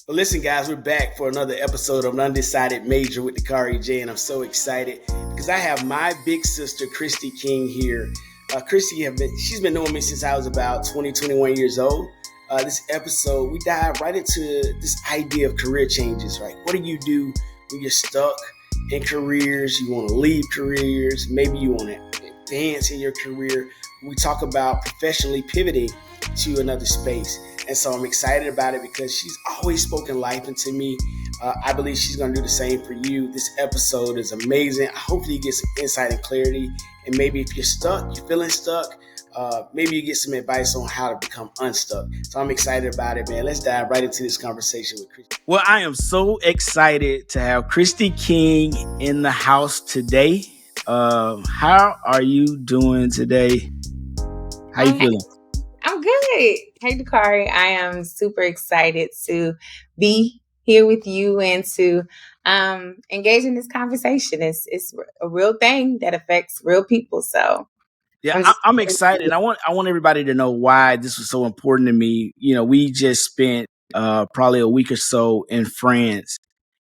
Well, listen, guys, we're back for another episode of an Undecided Major with Dakari J, and I'm so excited because I have my big sister, Kristie King, here. She's been knowing me since I was about 20, 21 years old. This episode, we dive right into this idea of career changes, right? What do you do when you're stuck in careers? You want to leave careers. Maybe you want to advance in your career. We talk about professionally pivoting to another space. And so I'm excited about it because she's always spoken life into me. I believe she's going to do the same for you. This episode is amazing. Hopefully you get some insight and clarity. And maybe if you're stuck, you're feeling stuck, maybe you get some advice on how to become unstuck. So I'm excited about it, man. Let's dive right into this conversation with Kristie. Well, I am so excited to have Kristie King in the house today. How are you doing today? How you feeling? I'm good. Hey, Dakari. I am super excited to be here with you and to engage in this conversation. It's a real thing that affects real people. So yeah, I'm excited. I want everybody to know why this was so important to me. You know, we just spent probably a week or so in France,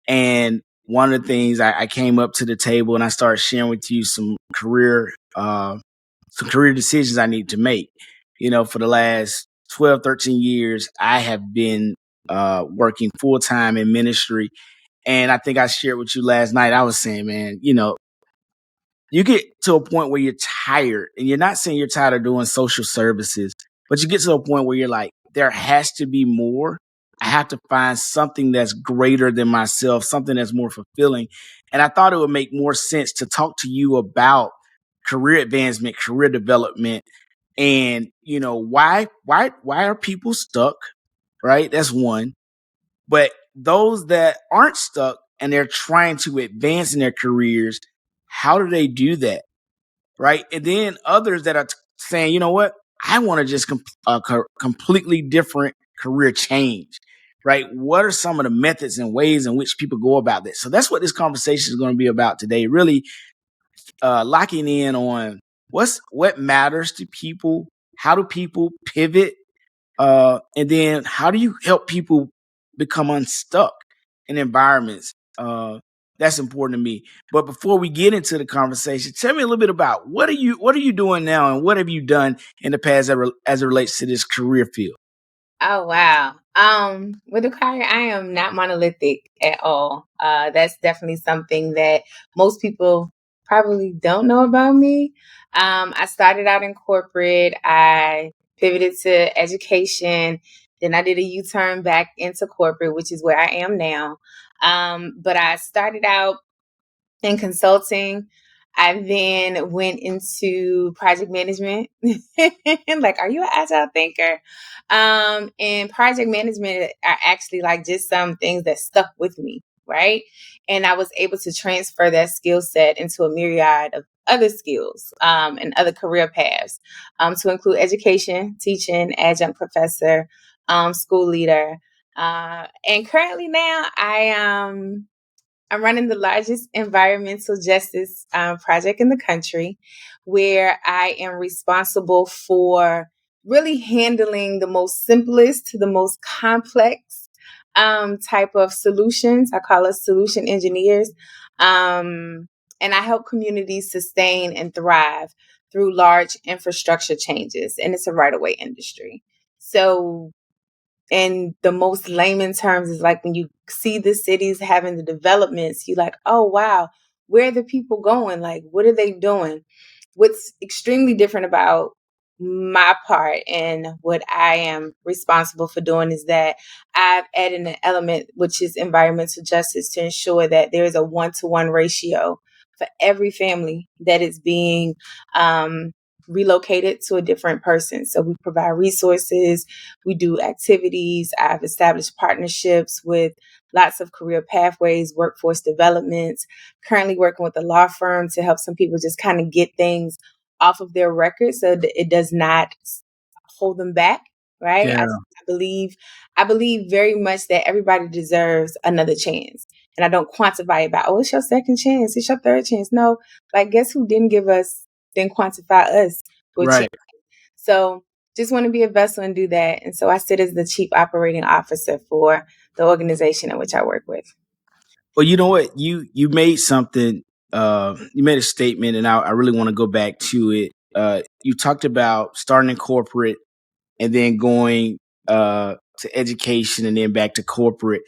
and one of the things I came up to the table and I started sharing with you some career decisions I need to make. You know, for the last 12, 13 years, I have been working full time in ministry. And I think I shared with you last night, I was saying, man, you know, you get to a point where you're tired, and you're not saying you're tired of doing social services, but you get to a point where you're like, there has to be more. I have to find something that's greater than myself, something that's more fulfilling. And I thought it would make more sense to talk to you about career advancement, career development, and you know, why are people stuck? Right? That's one. But those that aren't stuck and they're trying to advance in their careers, how do they do that? Right? And then others that are saying, you know what? I want to just completely different career change. Right? What are some of the methods and ways in which people go about this? So that's what this conversation is going to be about today. Really locking in on what matters to people, how do people pivot, and then how do you help people become unstuck in environments that's important to me. But before we get into the conversation, tell me a little bit about what are you doing now, and what have you done in the past as it relates to this career field? Oh wow. With Dakari, I am not monolithic at all. That's definitely something that most people probably don't know about me. I started out in corporate. I pivoted to education. Then I did a U-turn back into corporate, which is where I am now. But I started out in consulting. I then went into project management. Like, are you an agile thinker? And project management are actually like just some things that stuck with me, right? And I was able to transfer that skill set into a myriad of other skills and other career paths, to include education, teaching, adjunct professor, school leader. And currently now I'm running the largest environmental justice project in the country, where I am responsible for really handling the most simplest to the most complex type of solutions. I call us solution engineers. And I help communities sustain and thrive through large infrastructure changes. And it's a right of way industry. So in the most layman terms is like when you see the cities having the developments, you're like, oh wow, where are the people going? Like, what are they doing? What's extremely different about my part and what I am responsible for doing is that I've added an element, which is environmental justice, to ensure that there is a 1-to-1 ratio for every family that is being relocated to a different person. So we provide resources, we do activities. I've established partnerships with lots of career pathways, workforce development, currently working with a law firm to help some people just kind of get things off of their record so that it does not hold them back. Right. Yeah. I believe very much that everybody deserves another chance. And I don't quantify it by, oh, it's your second chance, it's your third chance. No, like, guess who didn't quantify us for a chance. Right. So just want to be a vessel and do that. And so I sit as the chief operating officer for the organization in which I work with. Well, you know what? You made something. You made a statement, and I really want to go back to it. You talked about starting in corporate and then going to education and then back to corporate.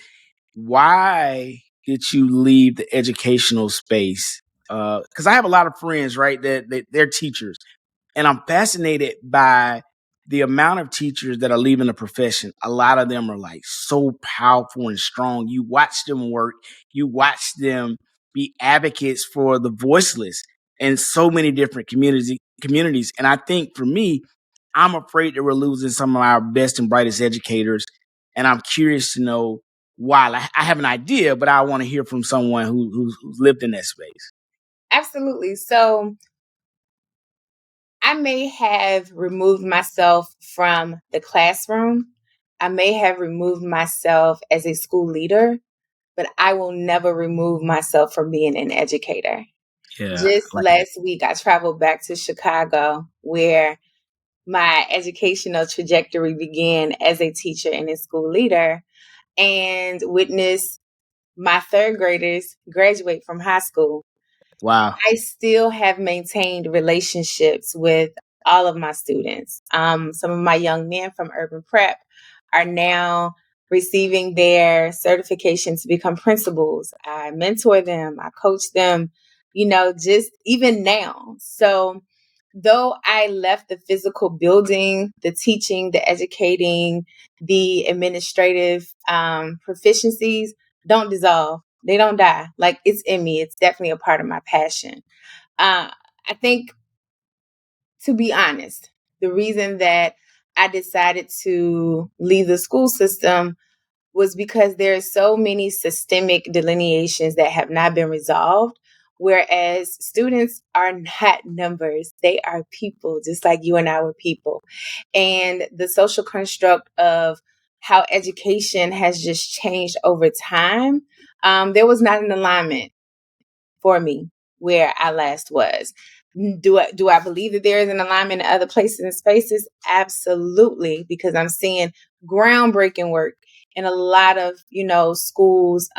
Why did you leave the educational space? Because I have a lot of friends, right, that they're teachers, and I'm fascinated by the amount of teachers that are leaving the profession. A lot of them are like so powerful and strong. You watch them work, you watch them be advocates for the voiceless in so many different communities. And I think for me, I'm afraid that we're losing some of our best and brightest educators. And I'm curious to know why. Like, I have an idea, but I want to hear from someone who's lived in that space. Absolutely. So I may have removed myself from the classroom. I may have removed myself as a school leader, but I will never remove myself from being an educator. Yeah, Just I like that. last week, I traveled back to Chicago, where my educational trajectory began as a teacher and a school leader, and witnessed my third graders graduate from high school. Wow. I still have maintained relationships with all of my students. Some of my young men from Urban Prep are now receiving their certification to become principals. I mentor them, I coach them, just even now. So, though I left the physical building, the teaching, the educating, the administrative proficiencies don't dissolve. They don't die. Like, it's in me. It's definitely a part of my passion. I think, to be honest, the reason that I decided to leave the school system was because there are so many systemic delineations that have not been resolved. Whereas students are not numbers, they are people, just like you and I were people. And the social construct of how education has just changed over time, there was not an alignment for me where I last was. Do I believe that there is an alignment in other places and spaces? Absolutely, because I'm seeing groundbreaking work in a lot of schools,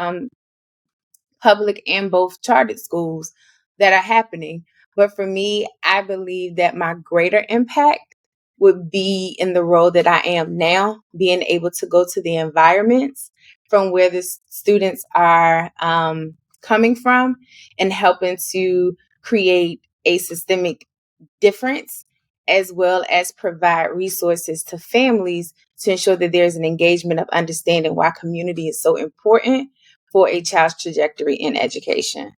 public and both chartered schools, that are happening. But for me, I believe that my greater impact would be in the role that I am now, being able to go to the environments from where the students are coming from, and helping to create a systemic difference, as well as provide resources to families to ensure that there's an engagement of understanding why community is so important for a child's trajectory in education.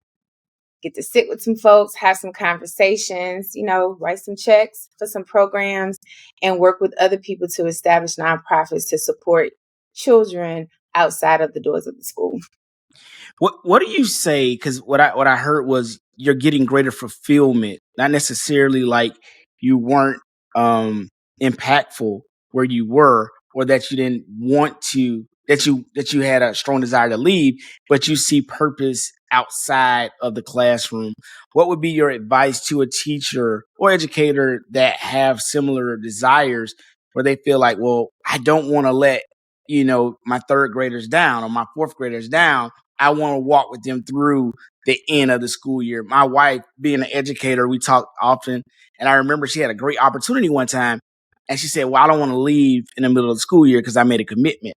Get to sit with some folks, have some conversations, write some checks for some programs, and work with other people to establish nonprofits to support children outside of the doors of the school. What do you say? Because what I heard was you're getting greater fulfillment, not necessarily like you weren't um impactful where you were, or that you didn't want to, that you had a strong desire to leave, but you see purpose outside of the classroom. What would be your advice to a teacher or educator that have similar desires, where they feel like, well, I don't want to let my third graders down or my fourth graders down. I want to walk with them through the end of the school year. My wife, being an educator, we talk often, and I remember she had a great opportunity one time, and she said, "Well, I don't want to leave in the middle of the school year because I made a commitment."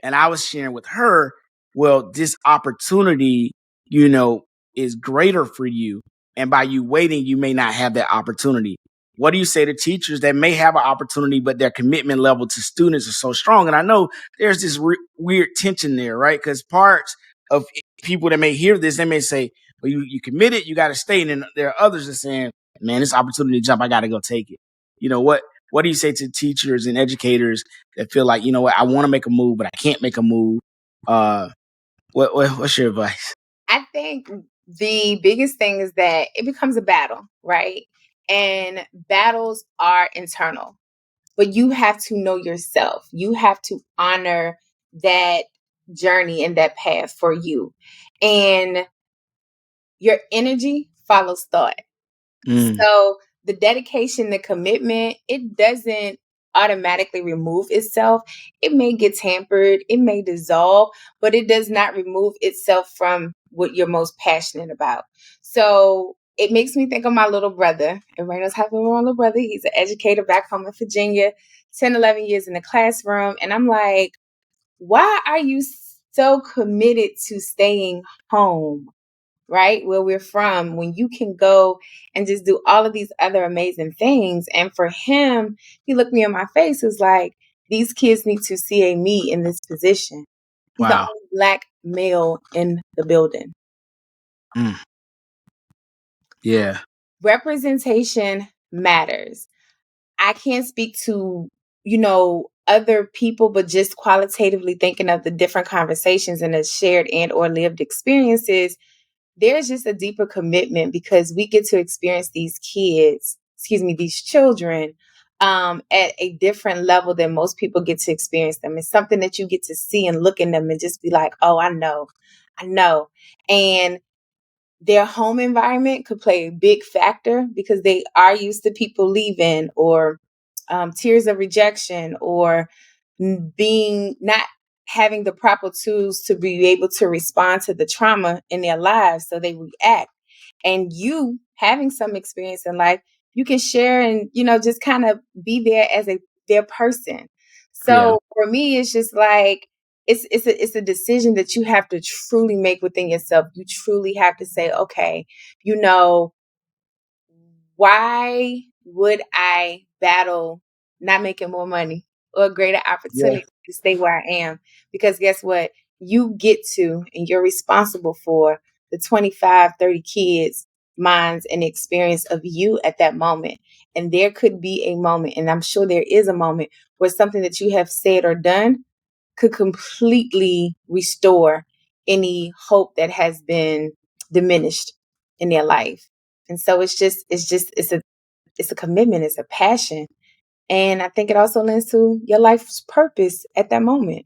And I was sharing with her, well, this opportunity, you know, is greater for you. And by you waiting, you may not have that opportunity. What do you say to teachers that may have an opportunity, but their commitment level to students is so strong? And I know there's this weird tension there, right? Because parts of people that may hear this, they may say, well, you committed, you got to stay. And then there are others that saying, man, this opportunity to jump, I got to go take it. What do you say to teachers and educators that feel like, I want to make a move, but I can't make a move? Uh, what's your advice? I think the biggest thing is that it becomes a battle, right? And battles are internal, but you have to know yourself. You have to honor that journey and that path for you. And your energy follows thought. Mm, So the dedication, the commitment, it doesn't automatically remove itself. It may get tampered, it may dissolve, but it does not remove itself from what you're most passionate about. So it makes me think of my little brother. Everybody knows how to my little brother. He's an educator back home in Virginia, 10, 11 years in the classroom. And I'm like, why are you so committed to staying home, right? Where we're from, when you can go and just do all of these other amazing things. And for him, he looked me in my face, was like, these kids need to see a me in this position. He's the Wow. only Black male in the building. Mm. Yeah. Representation matters. I can't speak to, other people, but just qualitatively thinking of the different conversations and the shared and or lived experiences, there's just a deeper commitment because we get to experience these these children at a different level than most people get to experience them. It's something that you get to see and look in them and just be like, oh, I know. And their home environment could play a big factor because they are used to people leaving or tears of rejection or being not having the proper tools to be able to respond to the trauma in their lives. So they react. And you having some experience in life, you can share and, just kind of be there as their person. Yeah. So for me, it's just like, it's a decision that you have to truly make within yourself. You truly have to say, okay, why would I battle not making more money or a greater Yeah. opportunity to stay where I am? Because guess what? You get to, and you're responsible for the 25, 30 kids' minds and experience of you at that moment. And there could be a moment, and I'm sure there is a moment, where something that you have said or done could completely restore any hope that has been diminished in their life. And so it's a commitment, it's a passion. And I think it also lends to your life's purpose at that moment.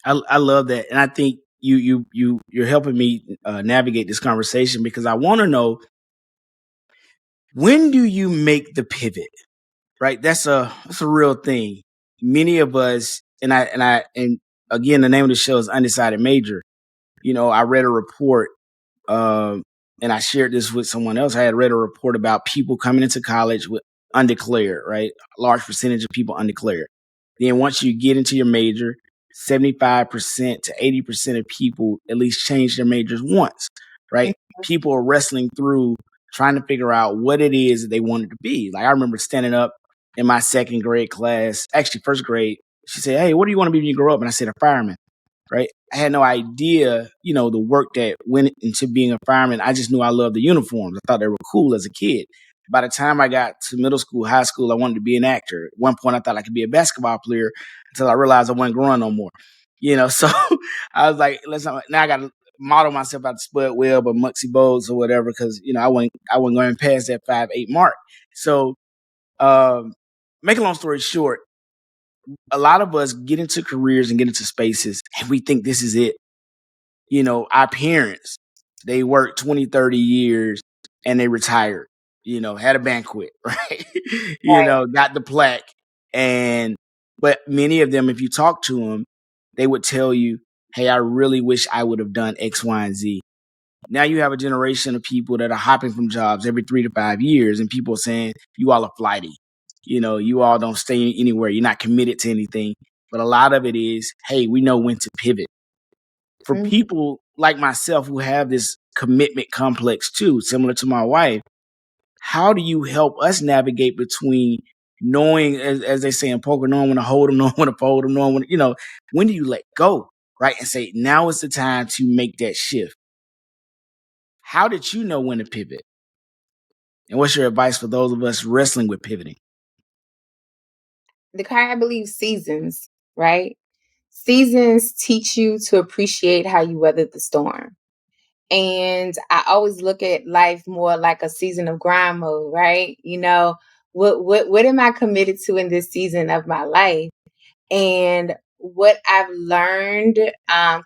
I love that, and I think you're helping me navigate this conversation because I want to know, when do you make the pivot? Right, that's a real thing. Many of us, and again, the name of the show is Undecided Major. I read a report, um, and I shared this with someone else. I had read a report about people coming into college with undeclared, right? A large percentage of people undeclared. Then once you get into your major, 75% to 80% of people at least change their majors once, right? People are wrestling through trying to figure out what it is that they wanted to be. Like, I remember standing up in my second grade class, actually first grade. She said, "Hey, what do you want to be when you grow up?" And I said, "A fireman." Right? I had no idea, the work that went into being a fireman. I just knew I loved the uniforms. I thought they were cool as a kid. By the time I got to middle school, high school, I wanted to be an actor. At one point, I thought I could be a basketball player until I realized I wasn't growing no more. So I was like, now I got to model myself out of Spud Webb or Muggsy Bogues or whatever, because I wasn't going past that 5'8" mark. So, make a long story short, a lot of us get into careers and get into spaces and we think this is it. Our parents, they worked 20, 30 years and they retired, had a banquet, right? Right. Got the plaque. But many of them, if you talk to them, they would tell you, "Hey, I really wish I would have done X, Y, and Z." Now you have a generation of people that are hopping from jobs every 3 to 5 years, and people are saying, "You all are flighty. You all don't stay anywhere. You're not committed to anything." But a lot of it is, hey, we know when to pivot. For Mhm. people like myself who have this commitment complex too, similar to my wife, how do you help us navigate between knowing, as they say in poker, knowing when to hold them, knowing when to fold them, knowing when do you let go, right? And say, now is the time to make that shift. How did you know when to pivot? And what's your advice for those of us wrestling with pivoting? The kind, I believe, seasons, right? Seasons teach you to appreciate how you weathered the storm. And I always look at life more like a season of grind mode, right? What am I committed to in this season of my life? And what I've learned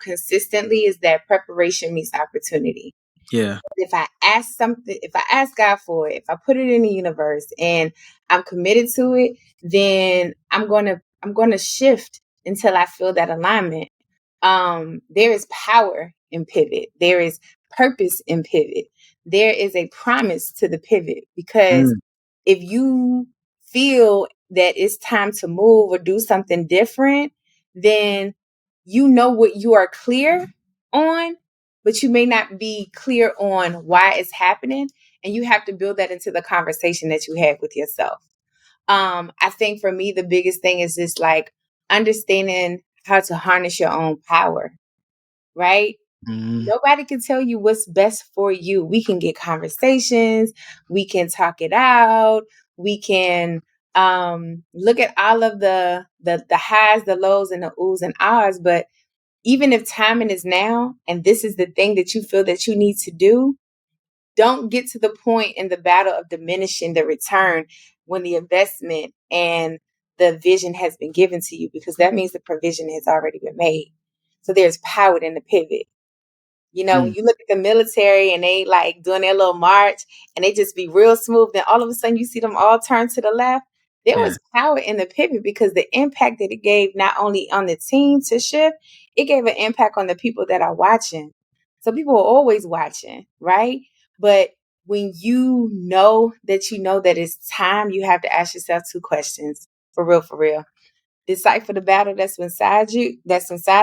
consistently is that preparation meets opportunity. Yeah. If I ask something, if I ask God for it, if I put it in the universe and I'm committed to it, then I'm gonna shift until I feel that alignment. There is power in pivot. There is purpose in pivot. There is a promise to the pivot, because Mm, if you feel that it's time to move or do something different, then you know what you are clear on, but you may not be clear on why it's happening. And you have to build that into the conversation that you have with yourself. I think for me, the biggest thing is just like understanding how to harness your own power, right? mm, Nobody can tell you what's best for you. We can get conversations, we can talk it out, we can look at all of the highs, the lows, and the oohs and ahs. But even if timing is now and this is the thing that you feel that you need to do, don't get to the point in the battle of diminishing the return when the investment and the vision has been given to you, because that means the provision has already been made. So there's power in the pivot. You know, when mm. you look at the military and they like doing their little march and they just be real smooth, then all of a sudden you see them all turn to the left. There Yeah. was power in the pivot, because the impact that it gave not only on the team to shift, it gave an impact on the people that are watching. So people are always watching, right? But when you know that it's time, you have to ask yourself two questions. For real, for real. Decipher the battle that's inside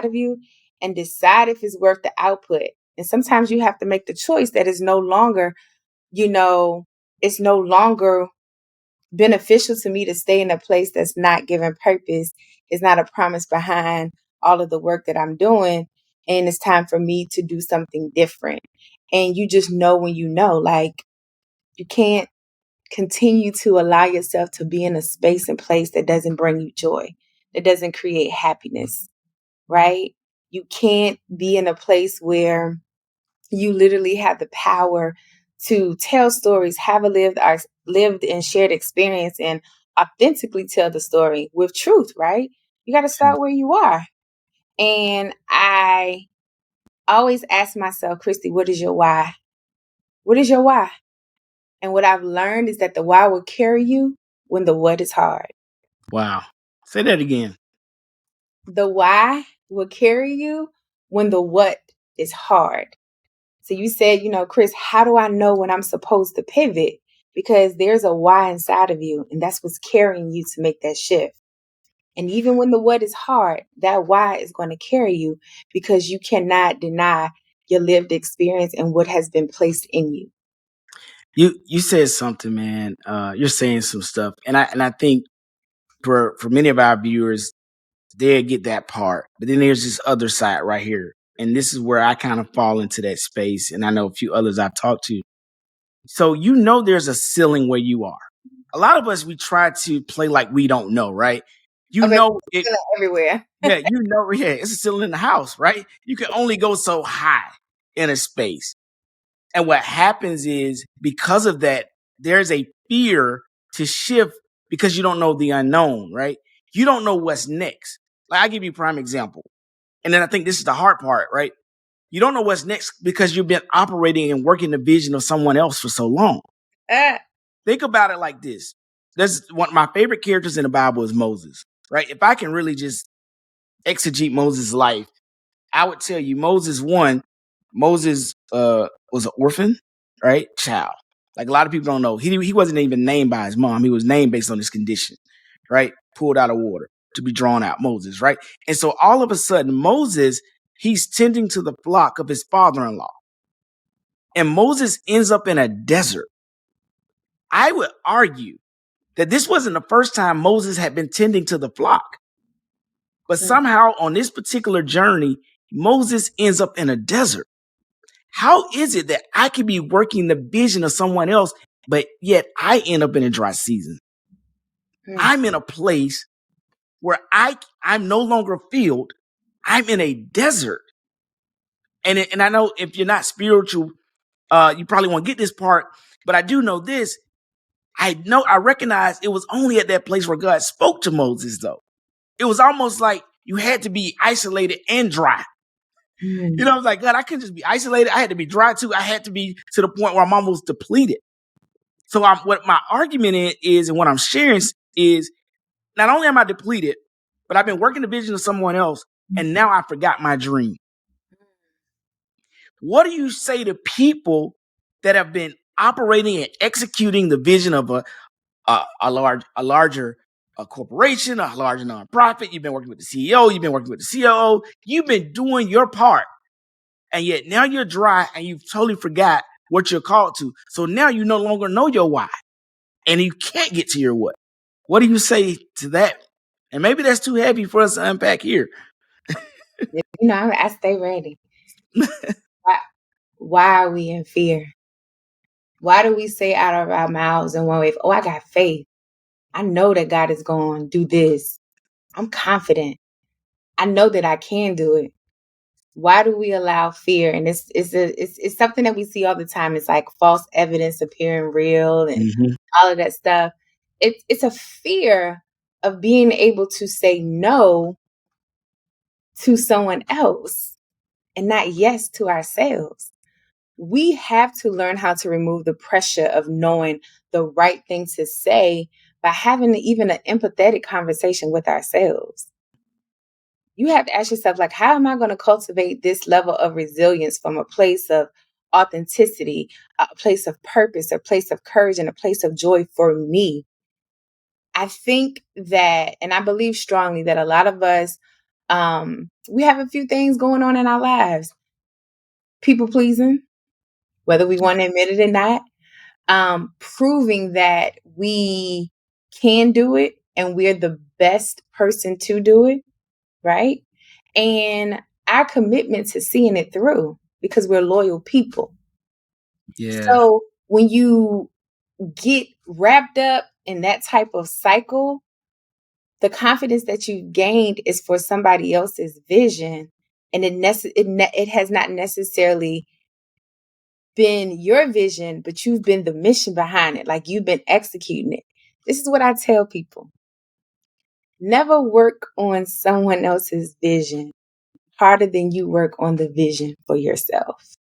of you, and decide if it's worth the output. And sometimes you have to make the choice that is no longer, you know, it's no longer beneficial to me to stay in a place that's not giving purpose. It's not a promise behind all of the work that I'm doing. And it's time for me to do something different. And you just know when you know, like, you can't continue to allow yourself to be in a space and place that doesn't bring you joy, that doesn't create happiness, right? You can't be in a place where you literally have the power to tell stories, have a lived and shared experience, and authentically tell the story with truth, right? You got to start where you are. And I always ask myself, Kristie, what is your why? What is your why? And what I've learned is that the why will carry you when the what is hard. Wow. Say that again. The why will carry you when the what is hard. So you said, Chris, how do I know when I'm supposed to pivot? Because there's a why inside of you, and that's what's carrying you to make that shift. And even when the what is hard, that why is going to carry you, because you cannot deny your lived experience and what has been placed in you. You said something, man. You're saying some stuff, and I think for many of our viewers, they get that part, but then there's this other side right here, and this is where I kind of fall into that space. And I know a few others I've talked to. So there's a ceiling where you are. A lot of us, we try to play like we don't know, right? You Oh, baby, know it's it. still everywhere. Yeah, yeah, it's a ceiling in the house, right? You can only go so high in a space. And what happens is, because of that, there's a fear to shift because you don't know the unknown, right? You don't know what's next. Like, I'll give you a prime example. And then I think this is the hard part, right? You don't know what's next because you've been operating and working the vision of someone else for so long. Ah, Think about it like this. There's one of my favorite characters in the Bible is Moses, right? If I can really just exegete Moses' life, I would tell you Moses was an orphan, right? Child. Like, a lot of people don't know. He wasn't even named by his mom. He was named based on his condition, right? Pulled out of water to be drawn out, Moses, right? And so all of a sudden, Moses, he's tending to the flock of his father-in-law. And Moses ends up in a desert. I would argue that this wasn't the first time Moses had been tending to the flock. But mm, somehow on this particular journey, Moses ends up in a desert. How is it that I could be working the vision of someone else, but yet I end up in a dry season? mm, I'm in a place where I'm no longer a field. I'm in a desert. And I know if you're not spiritual, you probably won't get this part, but I do know this. I recognize it was only at that place where God spoke to Moses, though. It was almost like you had to be isolated and dry. You know, I was like, God, I couldn't just be isolated. I had to be dry too. I had to be to the point where I'm almost depleted. So what my argument is, and what I'm sharing is, not only am I depleted, but I've been working the vision of someone else, and now I forgot my dream. What do you say to people that have been operating and executing the vision of a larger corporation, a larger nonprofit? You've been working with the CEO, you've been working with the COO, you've been doing your part, and yet now you're dry and you've totally forgot what you're called to. So now you no longer know your why, and you can't get to your what. What do you say to that? And maybe that's too heavy for us to unpack here. I stay ready. Why are we in fear? Why do we say out of our mouths in one way, oh, I got faith. I know that God is going to do this. I'm confident. I know that I can do it. Why do we allow fear? And it's something that we see all the time. It's like false evidence appearing real and all of that stuff. It's a fear of being able to say no to someone else and not yes to ourselves. We have to learn how to remove the pressure of knowing the right thing to say by having even an empathetic conversation with ourselves. You have to ask yourself, like, how am I going to cultivate this level of resilience from a place of authenticity, a place of purpose, a place of courage, and a place of joy for me? I think that, and I believe strongly that a lot of us, we have a few things going on in our lives. People pleasing, whether we want to admit it or not, proving that we can do it and we're the best person to do it, right? And our commitment to seeing it through because we're loyal people. Yeah. So when you get wrapped up in that type of cycle, the confidence that you gained is for somebody else's vision, and it has not necessarily been your vision, but you've been the mission behind it. Like you've been executing it. This is what I tell people. Never work on someone else's vision harder than you work on the vision for yourself.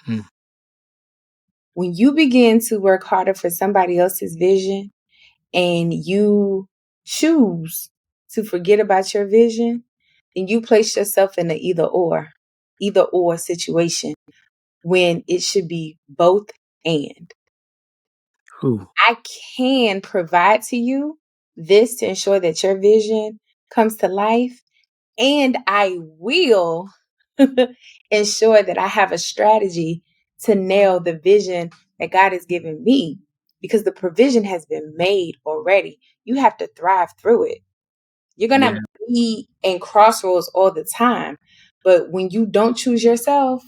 Hmm. When you begin to work harder for somebody else's vision and you choose to forget about your vision, then you place yourself in an either or situation when it should be both and. Whew. I can provide to you this to ensure that your vision comes to life, and I will ensure that I have a strategy to nail the vision that God has given me because the provision has been made already. You have to thrive through it. You're going Yeah. to be in crossroads all the time. But when you don't choose yourself,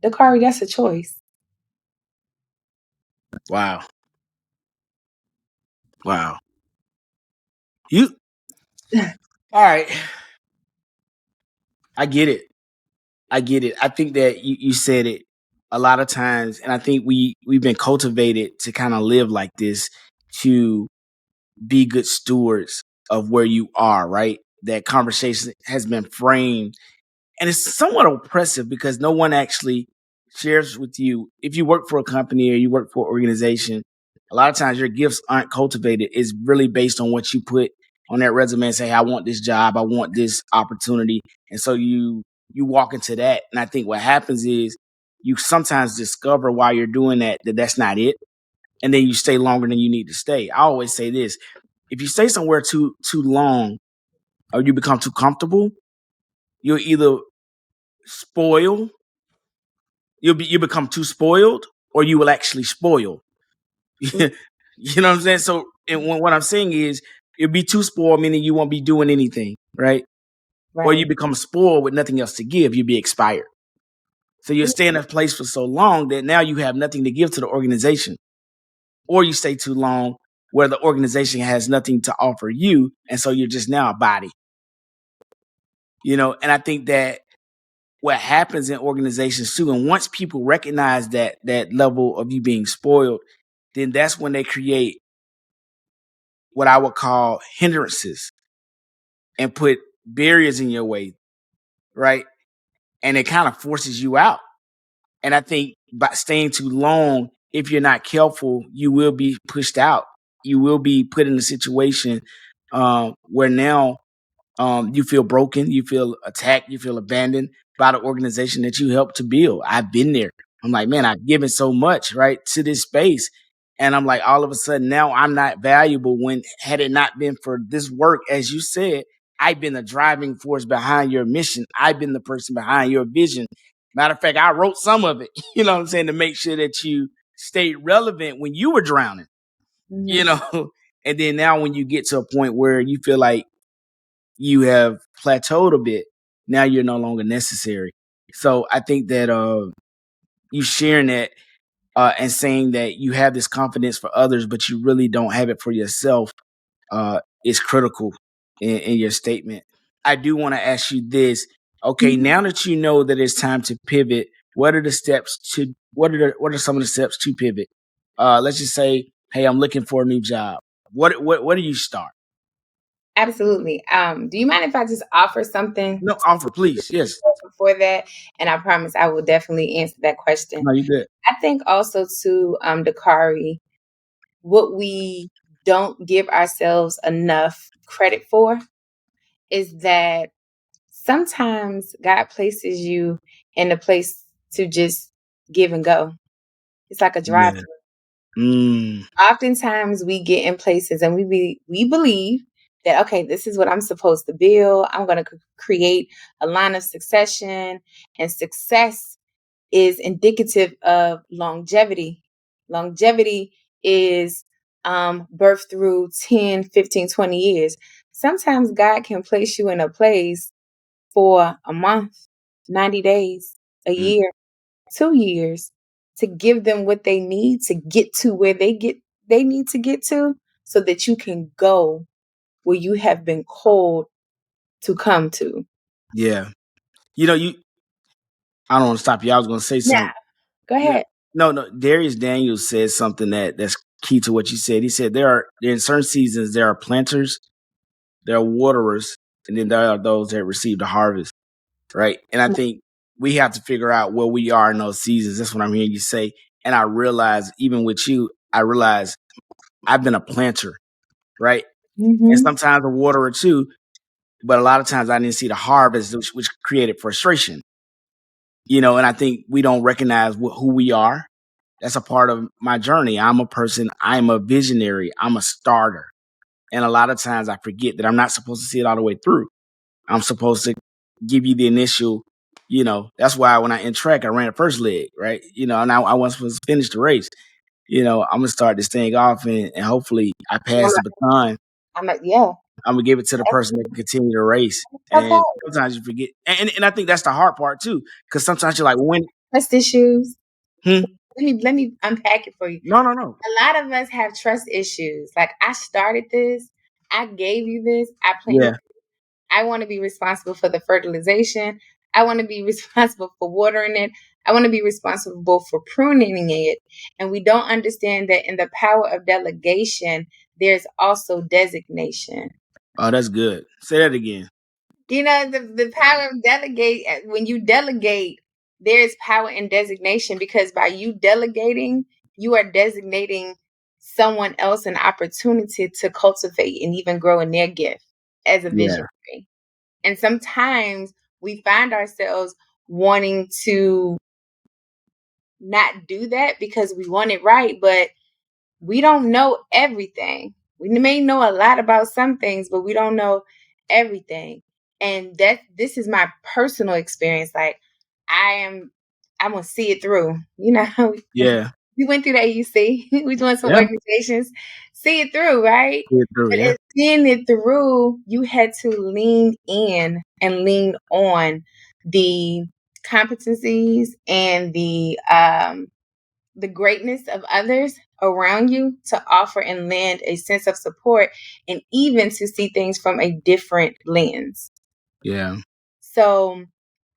Dakari, that's a choice. Wow. Wow. You all right. I get it. I get it. I think that you said it a lot of times, and I think we've been cultivated to kind of live like this, to be good stewards of where you are, right? That conversation has been framed, and it's somewhat oppressive because no one actually shares with you. If you work for a company or you work for an organization, a lot of times your gifts aren't cultivated. It's really based on what you put on that resume and say, hey, I want this job, I want this opportunity. And so you walk into that. And I think what happens is you sometimes discover while you're doing that that's not it. And then you stay longer than you need to stay. I always say this: if you stay somewhere too long or you become too comfortable, you'll either spoil, you become too spoiled, or you will actually spoil. You know what I'm saying? So, and what I'm saying is, you'll be too spoiled, meaning you won't be doing anything, right? Or you Right. become spoiled with nothing else to give, you'll be expired. So you'll stay in a place for so long that now you have nothing to give to the organization. Or you stay too long where the organization has nothing to offer you, and so you're just now a body. And I think that what happens in organizations too, and once people recognize that level of you being spoiled, then that's when they create what I would call hindrances and put barriers in your way, right? and it kind of forces you out. And I think by staying too long, if you're not careful, you will be pushed out. You will be put in a situation where now you feel broken, you feel attacked, you feel abandoned by the organization that you helped to build. I've been there. I'm like, man, I've given so much, right, to this space. And I'm like, all of a sudden now I'm not valuable when had it not been for this work, as you said, I've been the driving force behind your mission. I've been the person behind your vision. Matter of fact, I wrote some of it, you know what I'm saying, to make sure that you stayed relevant when you were drowning, you Mhm. know. And then now when you get to a point where you feel like you have plateaued a bit, now you're no longer necessary. So I think that you sharing that and saying that you have this confidence for others, but you really don't have it for yourself is critical in your statement. I do want to ask you this. Okay, Mhm. now that you know that it's time to pivot, what are some of the steps to pivot? Let's just say, hey, I'm looking for a new job. What do you start? Absolutely. Do you mind if I just offer something No, offer, please. Yes. before that? And I promise I will definitely answer that question. No, you good. I think also too, Dakari, what we don't give ourselves enough credit for is that sometimes God places you in a place to just give and go. It's like a drive. Yeah. Mm, Oftentimes we get in places and we believe that, okay, this is what I'm supposed to build. I'm going to create a line of succession, and success is indicative of longevity. Longevity is birth through 10, 15, 20 years. Sometimes God can place you in a place for a month, 90 days, a mm, year, 2 years, to give them what they need to get to where they need to get to, so that you can go where you have been called to come to. yeah. You know, I don't want to stop you. I was gonna say Now, something. go Yeah. ahead. No. Darius Daniels said something that's key to what you said. He said there in certain seasons there are planters, there are waterers, and then there are those that receive the harvest. Right. And I think we have to figure out where we are in those seasons. That's what I'm hearing you say. And I realize even with you, I realize I've been a planter, right? And Mm-hmm. sometimes a waterer too, but a lot of times I didn't see the harvest, which created frustration. And I think we don't recognize who we are. That's a part of my journey. I'm a person, I'm a visionary, I'm a starter. And a lot of times I forget that I'm not supposed to see it all the way through. I'm supposed to give you the initial, that's why when I in track, I ran the first leg, right? And I wasn't supposed to finish the race. I'm going to start this thing off and hopefully I pass the baton. Yeah. I'm gonna give it to the person that can continue the race. Okay. And sometimes you forget, and I think that's the hard part too, because sometimes you're like, when? Trust issues. Hmm? Let me unpack it for you. No, no, no. A lot of us have trust issues. Like, I started this, I gave you this, I planted. Yeah, I want to be responsible for the fertilization. I want to be responsible for watering it. I want to be responsible for pruning it. And we don't understand that in the power of delegation, there's also designation. oh, that's good. Say that again. The power of delegate, when you delegate, there is power in designation, because by you delegating, you are designating someone else an opportunity to cultivate and even grow in their gift as a Yeah, visionary. And sometimes we find ourselves wanting to not do that because we want it right, but we don't know everything. We may know a lot about some things, but we don't know everything. And this is my personal experience. Like, I'm gonna see it through. yeah, We went through the AUC. We doing some yeah. organizations. See it through, right? See it through. But Yeah, as seeing it through, you had to lean in and lean on the competencies and the greatness of others around you to offer and lend a sense of support, and even to see things from a different lens. yeah, So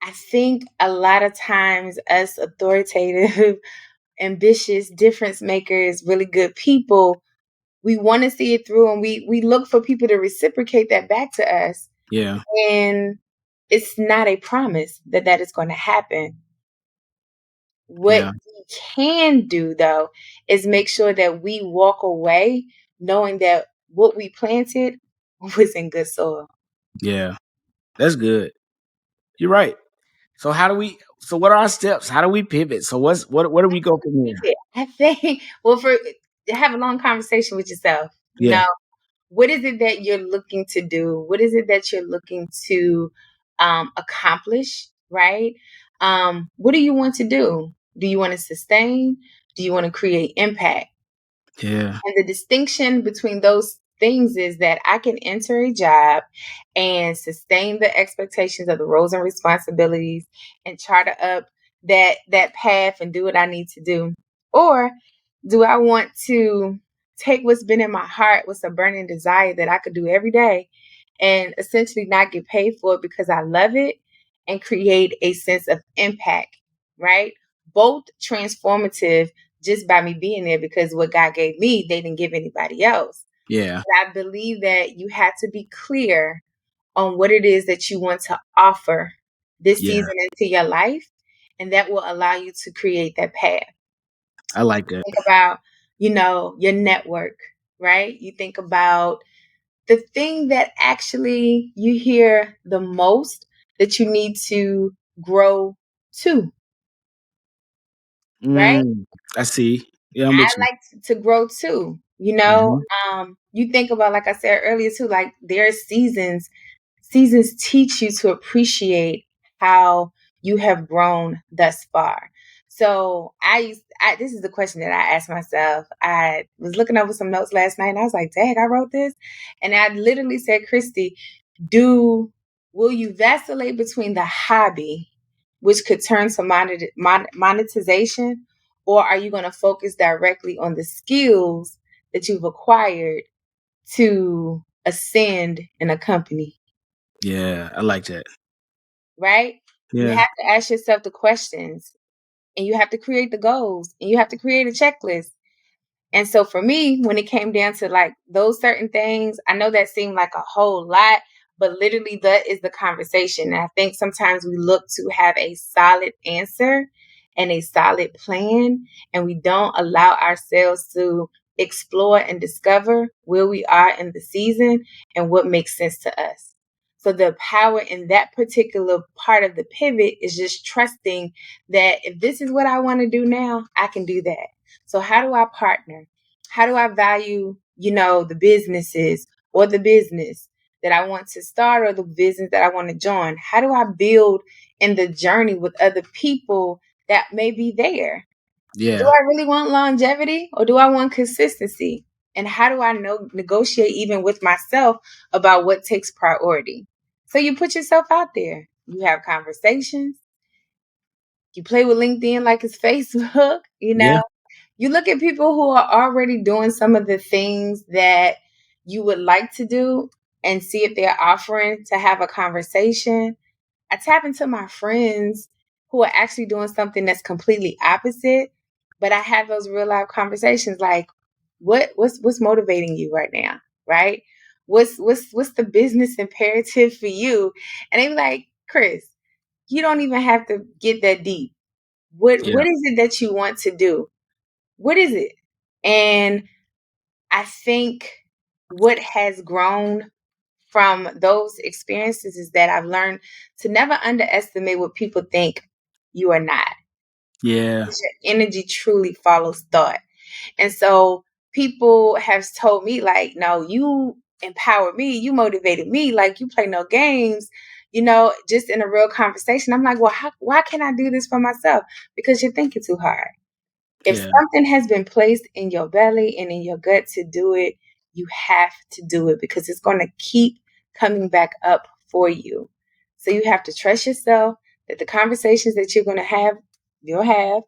I think a lot of times, us authoritative, ambitious, difference makers, really good people, we want to see it through, and we look for people to reciprocate that back to us. yeah, And it's not a promise that that is going to happen. What Yeah. we can do, though, is make sure that we walk away knowing that what we planted was in good soil. Yeah. That's good. You're right. So what are our steps? How do we pivot? So where do we go from here? I think, well, for to have a long conversation with yourself, Yeah. what is it that you're looking to do? What is it that you're looking to accomplish? Right? What do you want to do? Do you want to sustain? Do you want to create impact? Yeah. And the distinction between those things is that I can enter a job and sustain the expectations of the roles and responsibilities and chart up that path and do what I need to do. Or do I want to take what's been in my heart, what's a burning desire that I could do every day and essentially not get paid for it because I love it and create a sense of impact, right? Both transformative just by me being there because what God gave me, they didn't give anybody else. Yeah. But I believe that you have to be clear on what it is that you want to offer this Yeah. season into your life, and that will allow you to create that path. I like that. Think about, your network, right? You think about the thing that actually you hear the most that you need to grow to, right? I see. Yeah, I'm I with you. like to grow too. Hmm. You think about, like I said earlier too, like there are seasons. Seasons teach you to appreciate how you have grown thus far. So this is the question that I asked myself. I was looking over some notes last night and I was like, dang, I wrote this. And I literally said, Kristie, will you vacillate between the hobby, which could turn to monetization, or are you going to focus directly on the skills that you've acquired to ascend in a company? Yeah, I like that. Right? You Yeah. have to ask yourself the questions, and you have to create the goals, and you have to create a checklist. And so for me, when it came down to like those certain things, I know that seemed like a whole lot, but literally that is the conversation. And I think sometimes we look to have a solid answer and a solid plan, and we don't allow ourselves to explore and discover where we are in the season and what makes sense to us. So the power in that particular part of the pivot is just trusting that if this is what I want to do now, I can do that. So how do I partner? How do I value, the businesses or the business that I want to start or the business that I want to join? How do I build in the journey with other people that may be there? Do Yeah. I really want longevity or do I want consistency? And how do I negotiate even with myself about what takes priority? So you put yourself out there. You have conversations. You play with LinkedIn like it's Facebook, Yeah. You look at people who are already doing some of the things that you would like to do and see if they're offering to have a conversation. I tap into my friends who are actually doing something that's completely opposite, but I have those real life conversations like what's motivating you right now, right? What's the business imperative for you? And they be like, Chris, you don't even have to get that deep. Yeah. What is it that you want to do? What is it? And I think what has grown from those experiences is that I've learned to never underestimate what people think you are not. Yeah. Your energy truly follows thought. And so people have told me, like, no, you empowered me, you motivated me, like you play no games, just in a real conversation. I'm like, well, why can't I do this for myself? Because you're thinking too hard. If Yeah. something has been placed in your belly and in your gut to do it, you have to do it because it's going to keep coming back up for you. So you have to trust yourself that the conversations that you're going to have, you'll have.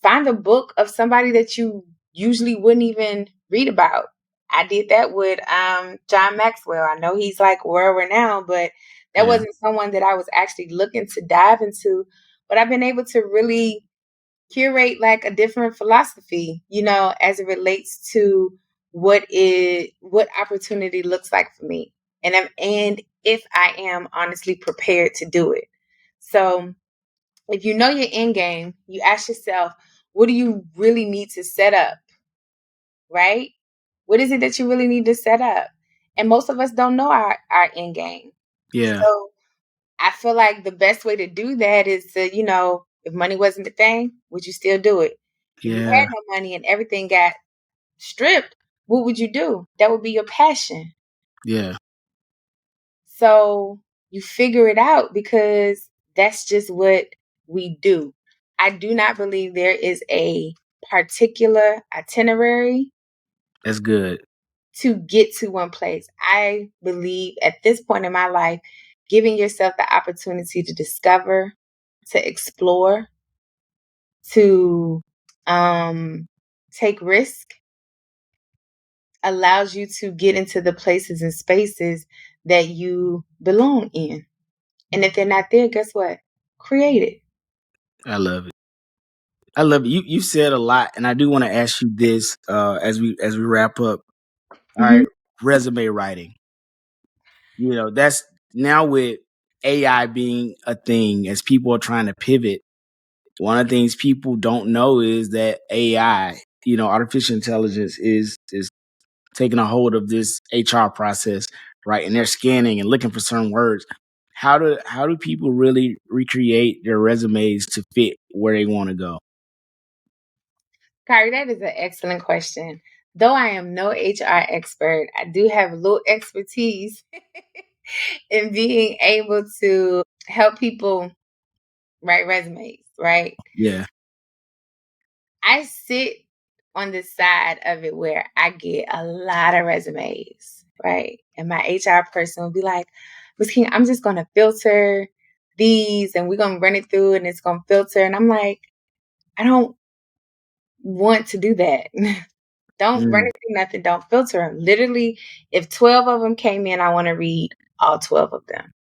Find a book of somebody that you usually wouldn't even read about. I did that with John Maxwell. I know he's like world renowned, but that Yeah. wasn't someone that I was actually looking to dive into. But I've been able to really curate like a different philosophy, as it relates to what opportunity looks like for me. And if I am honestly prepared to do it. So if you know your end game, you ask yourself, what do you really need to set up, right? What is it that you really need to set up? And most of us don't know our end game. Yeah. So I feel like the best way to do that is to, if money wasn't the thing, would you still do it? If you Yeah. had no money and everything got stripped, what would you do? That would be your passion. Yeah. So you figure it out because that's just what we do. I do not believe there is a particular itinerary That's good. to get to one place. I believe at this point in my life, giving yourself the opportunity to discover, to explore, to take risk allows you to get into the places and spaces that you belong in. And if they're not there, guess what? Create it. I love it. I love it. You said a lot, and I do want to ask you this as we wrap up. All right, Mhm. resume writing. That's now with AI being a thing, as people are trying to pivot. One of the things people don't know is that AI, artificial intelligence is taking a hold of this HR process, right? And they're scanning and looking for certain words. How do people really recreate their resumes to fit where they want to go? Kyrie, that is an excellent question. Though I am no HR expert, I do have a little expertise in being able to help people write resumes, right? Yeah, I sit on the side of it where I get a lot of resumes, right? And my HR person will be like, Ms. King, I'm just going to filter these and we're going to run it through and it's going to filter. And I'm like, I don't want to do that. Don't run mm, it through nothing. Don't filter them. Literally, if 12 of them came in, I want to read all 12 of them.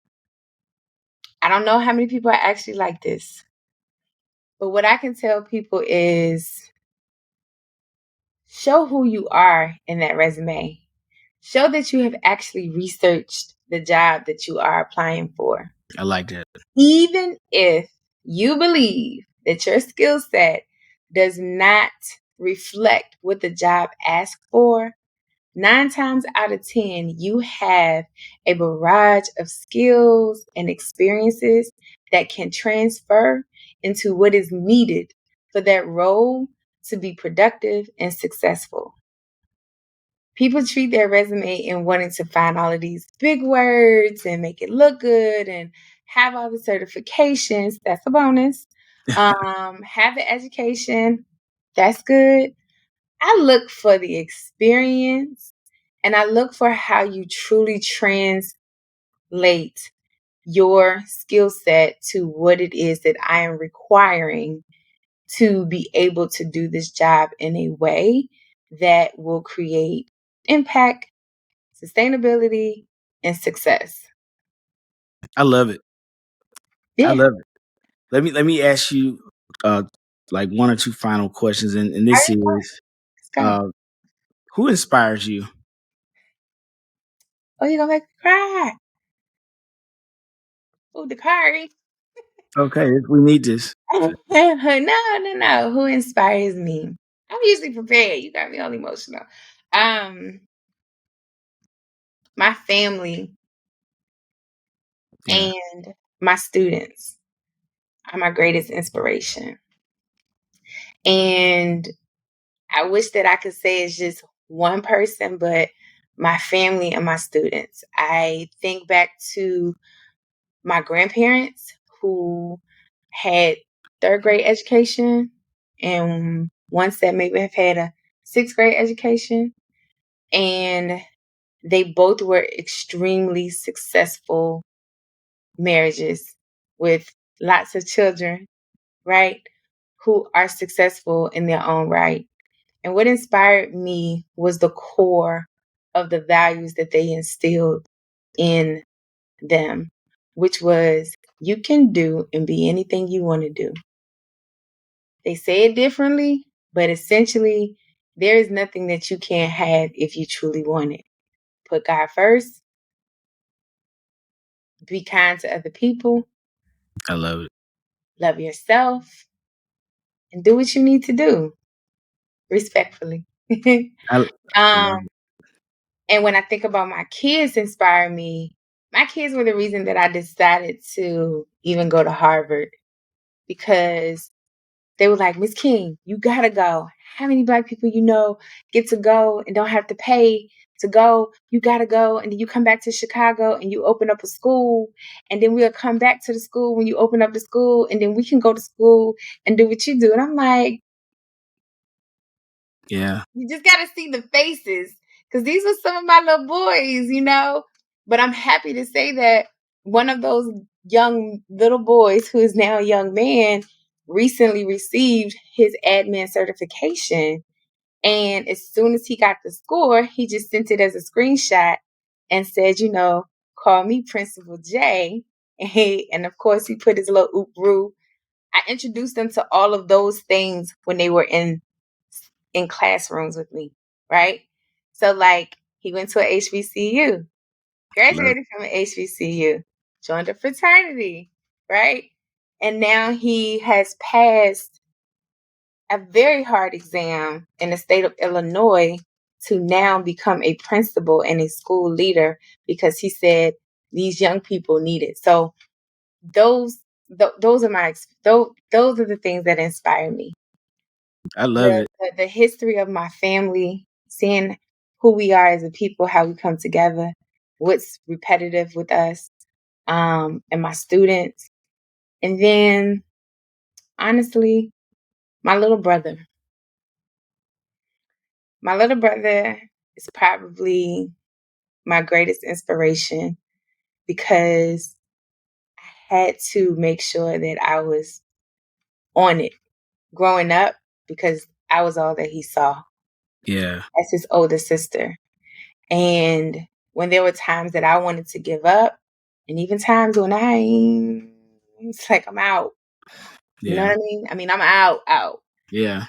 I don't know how many people are actually like this. But what I can tell people is show who you are in that resume. Show that you have actually researched the job that you are applying for. I like that. Even if you believe that your skill set does not reflect what the job asks for, 9 times out of 10, you have a barrage of skills and experiences that can transfer into what is needed for that role to be productive and successful. People treat their resume and wanting to find all of these big words and make it look good and have all the certifications. That's a bonus. Have the education. That's good. I look for the experience and I look for how you truly translate your skill set to what it is that I am requiring to be able to do this job in a way that will create impact, sustainability, and success. I love it. I Yeah. love it. Let me ask you uh like one or two final questions, and All this right, is let's go. uh who inspires you? Oh, you're gonna make me cry. Oh, the curry. Okay, we need this. No. Who inspires me? I'm usually prepared. You got me all emotional. Um, my family Yeah, and my students are my greatest inspiration. And I wish that I could say it's just one person, but my family and my students. I think back to my grandparents who had third grade education and ones that maybe have had a sixth grade education. And they both were extremely successful marriages with lots of children, right? Who are successful in their own right. And what inspired me was the core of the values that they instilled in them, which was you can do and be anything you want to do. They say it differently, but essentially, there is nothing that you can't have if you truly want it. Put God first, Be kind to other people. I love it. Love yourself. And do what you need to do respectfully. I love um, it. and when I think about my kids inspire me, my kids were the reason that I decided to even go to Harvard because they were like, Miss King, you gotta go. How many Black people you know get to go and don't have to pay to go? You gotta go. And then you come back to Chicago and you open up a school. And then we'll come back to the school when you open up the school. And then we can go to school and do what you do. And I'm like, Yeah. you just got to see the faces because these were some of my little boys, you know. But I'm happy to say that one of those young little boys, who is now a young man, recently received his admin certification. And as soon as he got the score, he just sent it as a screenshot and said, you know, call me Principal J. And of course, he put his little oop roo. I introduced them to all of those things when they were in classrooms with me, right? So like he went to a HBCU, Love it. graduated from an HBCU, joined a fraternity, right? And now he has passed a very hard exam in the state of Illinois to now become a principal and a school leader because he said these young people need it. So those those are those are the things that inspire me. I love the, it. the history of my family, seeing who we are as a people, how we come together, what's repetitive with us, and my students. And then, honestly, my little brother. My little brother is probably my greatest inspiration because I had to make sure that I was on it growing up because I was all that he saw Yeah. as his older sister. And when there were times that I wanted to give up, and even times when it's like I'm out. You know Yeah. what I mean? I mean, I'm out, out. Yeah.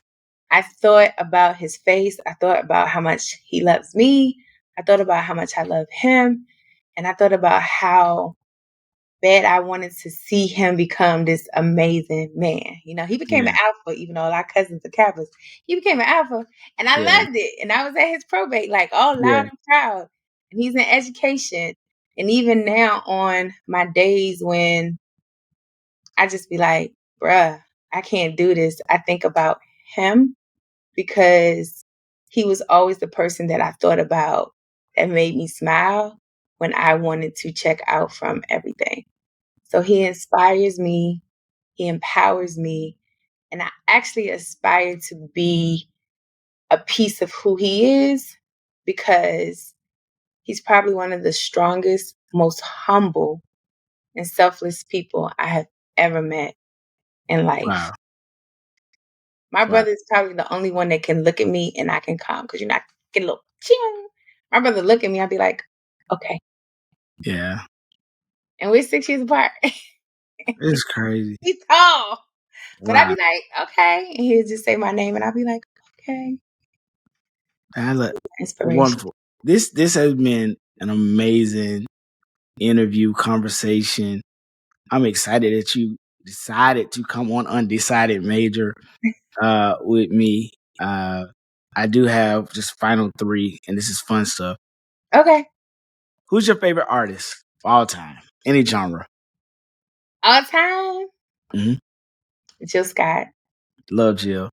I thought about his face. I thought about how much he loves me. I thought about how much I love him. And I thought about how bad I wanted to see him become this amazing man. You know, he became an Yeah. alpha, even though our cousins are Kappas. He became an alpha, and I Yeah. loved it. And I was at his probate, like all Yeah. loud and proud. And he's in education. And even now, on my days when I just be like, bruh, I can't do this, I think about him because he was always the person that I thought about that made me smile when I wanted to check out from everything. So he inspires me, he empowers me, and I actually aspire to be a piece of who he is because he's probably one of the strongest, most humble, and selfless people I have ever met in life. Wow. My Wow. brother is probably the only one that can look at me and I can calm because I get a little ching. My brother look at me, I'll be like, okay. Yeah. And we're 6 years apart. It's crazy. He's tall. But I'd Wow. be like, okay. And he'll just say my name and I'll be like, okay. I love Inspiration. wonderful. This has been an amazing interview conversation. I'm excited that you decided to come on Undecided Major with me. I do have just final three, and this is fun stuff. Okay. Who's your favorite artist of all time? Any genre. All time, Hmm. Jill Scott. Love Jill.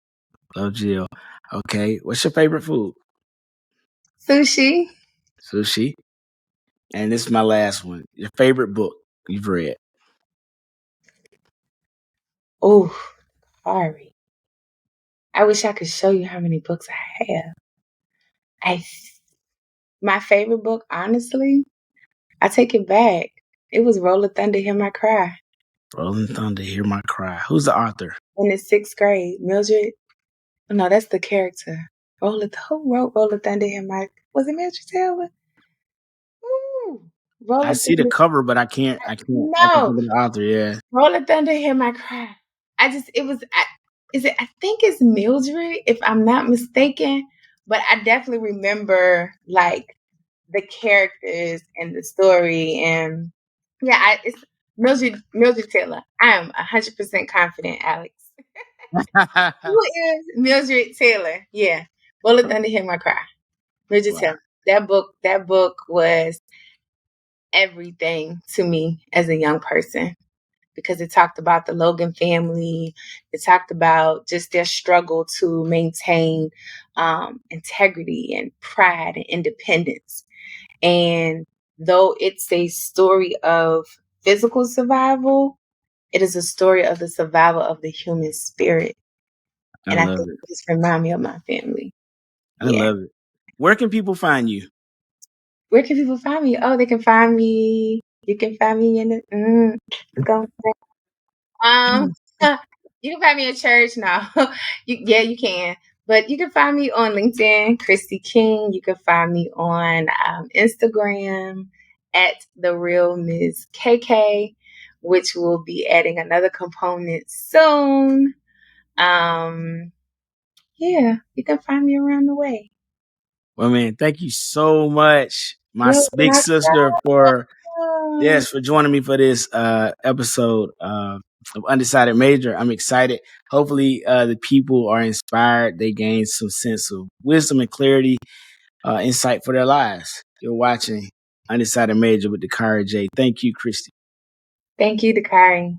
Love Jill. Okay. What's your favorite food? Sushi. Sushi. And this is my last one. Your favorite book you've read? Oh, sorry. I wish I could show you how many books I have. I My favorite book, honestly, I take it back. It was Roll of Thunder, Hear My Cry. Rolling Thunder, Hear My Cry. Who's the author? In the sixth grade, Mildred. No, that's the character. Who wrote Roll of Thunder, Hear My? Was it Mildred Taylor? Ooh, Roll I of see the Thunder. cover, but I can No, think of the author, yeah. Roll of Thunder, Hear My Cry. I think it's Mildred, if I'm not mistaken. But I definitely remember like the characters and the story. And Yeah, it's Mildred Taylor. I am 100% confident, Alex. Who is Mildred Taylor? Yeah, Bullet Under Hear My Cry. Mildred Wow. Taylor. That book was everything to me as a young person because it talked about the Logan family. It talked about just their struggle to maintain integrity and pride and independence. And though it's a story of physical survival, it is a story of the survival of the human spirit. I And I love think it. it just remind me of my family. I Yeah. love it. Where can people find you? Where can people find me? Oh, they can find me. You can find me in the. Go. Um, you can find me at church now. Yeah, you can. But you can find me on LinkedIn, Kristie King. You can find me on Instagram at the real Ms. KK, which will be adding another component soon. Yeah, you can find me around the way. Well, man, thank you so much, my You're big sister, for welcome. yes, for joining me for this episode of Undecided Major. I'm excited. Hopefully, the people are inspired. They gain some sense of wisdom and clarity, insight for their lives. You're watching Undecided Major with Dakari J. Thank you, Kristie. Thank you, Dakari.